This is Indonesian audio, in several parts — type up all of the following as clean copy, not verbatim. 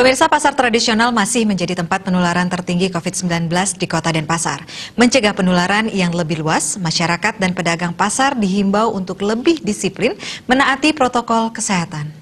Pemirsa, pasar tradisional masih menjadi tempat penularan tertinggi COVID-19 di Kota Denpasar. Mencegah penularan yang lebih luas, masyarakat dan pedagang pasar dihimbau untuk lebih disiplin menaati protokol kesehatan.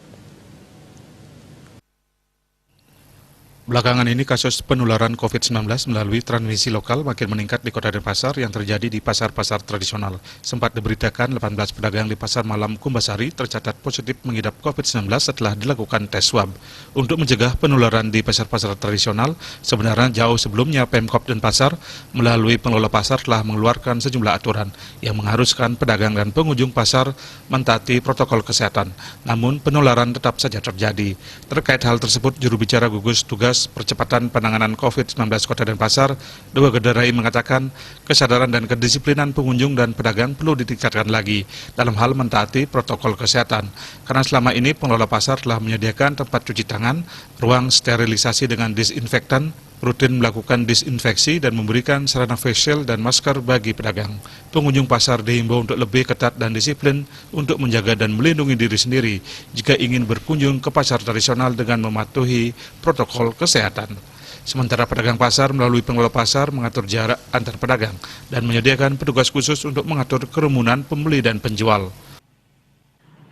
Belakangan ini kasus penularan COVID-19 melalui transmisi lokal makin meningkat di Kota Denpasar yang terjadi di pasar-pasar tradisional. Sempat diberitakan 18 pedagang di Pasar Malam Kumbasari tercatat positif mengidap COVID-19 setelah dilakukan tes swab. Untuk mencegah penularan di pasar-pasar tradisional, sebenarnya jauh sebelumnya Pemkop Denpasar melalui pengelola pasar telah mengeluarkan sejumlah aturan yang mengharuskan pedagang dan pengunjung pasar mentaati protokol kesehatan. Namun penularan tetap saja terjadi. Terkait hal tersebut, juru bicara gugus tugas percepatan penanganan COVID-19 Kota Denpasar, Dua Gederai mengatakan kesadaran dan kedisiplinan pengunjung dan pedagang perlu ditingkatkan lagi dalam hal mentaati protokol kesehatan. Karena selama ini pengelola pasar telah menyediakan tempat cuci tangan, ruang sterilisasi dengan disinfektan, rutin melakukan disinfeksi dan memberikan sarana face shield dan masker bagi pedagang. Pengunjung pasar dihimbau untuk lebih ketat dan disiplin untuk menjaga dan melindungi diri sendiri jika ingin berkunjung ke pasar tradisional dengan mematuhi protokol kesehatan. Sementara pedagang pasar melalui pengelola pasar mengatur jarak antar pedagang dan menyediakan petugas khusus untuk mengatur kerumunan pembeli dan penjual.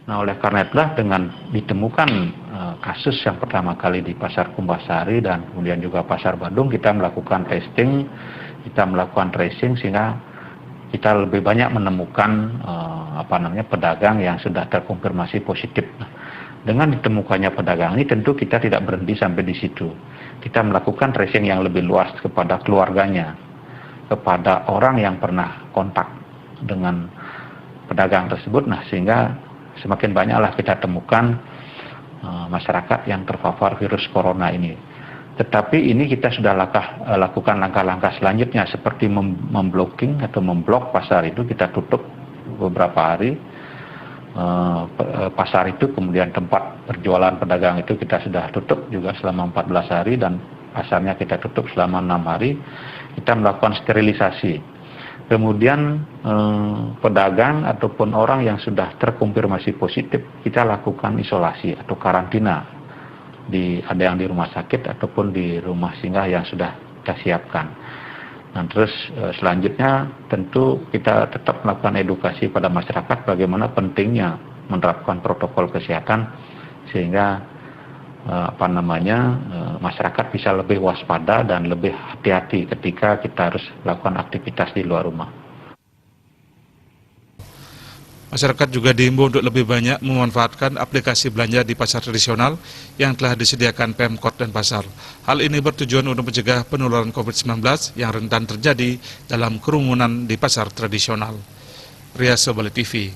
Nah, oleh karena itulah dengan ditemukan kasus yang pertama kali di Pasar Kumbasari dan kemudian juga Pasar Badung, kita melakukan testing, kita melakukan tracing sehingga kita lebih banyak menemukan pedagang yang sudah terkonfirmasi positif. Nah, dengan ditemukannya pedagang ini tentu kita tidak berhenti sampai di situ. Kita melakukan tracing yang lebih luas kepada keluarganya, kepada orang yang pernah kontak dengan pedagang tersebut. Nah, sehingga semakin banyaklah kita temukan masyarakat yang terpapar virus corona ini. Tetapi ini kita sudah lakukan langkah-langkah selanjutnya seperti memblocking atau memblok pasar itu, kita tutup beberapa hari pasar itu, kemudian tempat perjualan pedagang itu kita sudah tutup juga selama 14 hari dan pasarnya kita tutup selama 6 hari. Kita melakukan sterilisasi. Kemudian pedagang ataupun orang yang sudah terkonfirmasi positif, kita lakukan isolasi atau karantina. Ada yang di rumah sakit ataupun di rumah singgah yang sudah kita siapkan. Nah, terus selanjutnya tentu kita tetap melakukan edukasi pada masyarakat bagaimana pentingnya menerapkan protokol kesehatan sehingga masyarakat bisa lebih waspada dan lebih hati-hati ketika kita harus melakukan aktivitas di luar rumah. Masyarakat juga diimbau untuk lebih banyak memanfaatkan aplikasi belanja di pasar tradisional yang telah disediakan Pemkot Denpasar. Hal ini bertujuan untuk mencegah penularan COVID-19 yang rentan terjadi dalam kerumunan di pasar tradisional. Ria Sobali TV.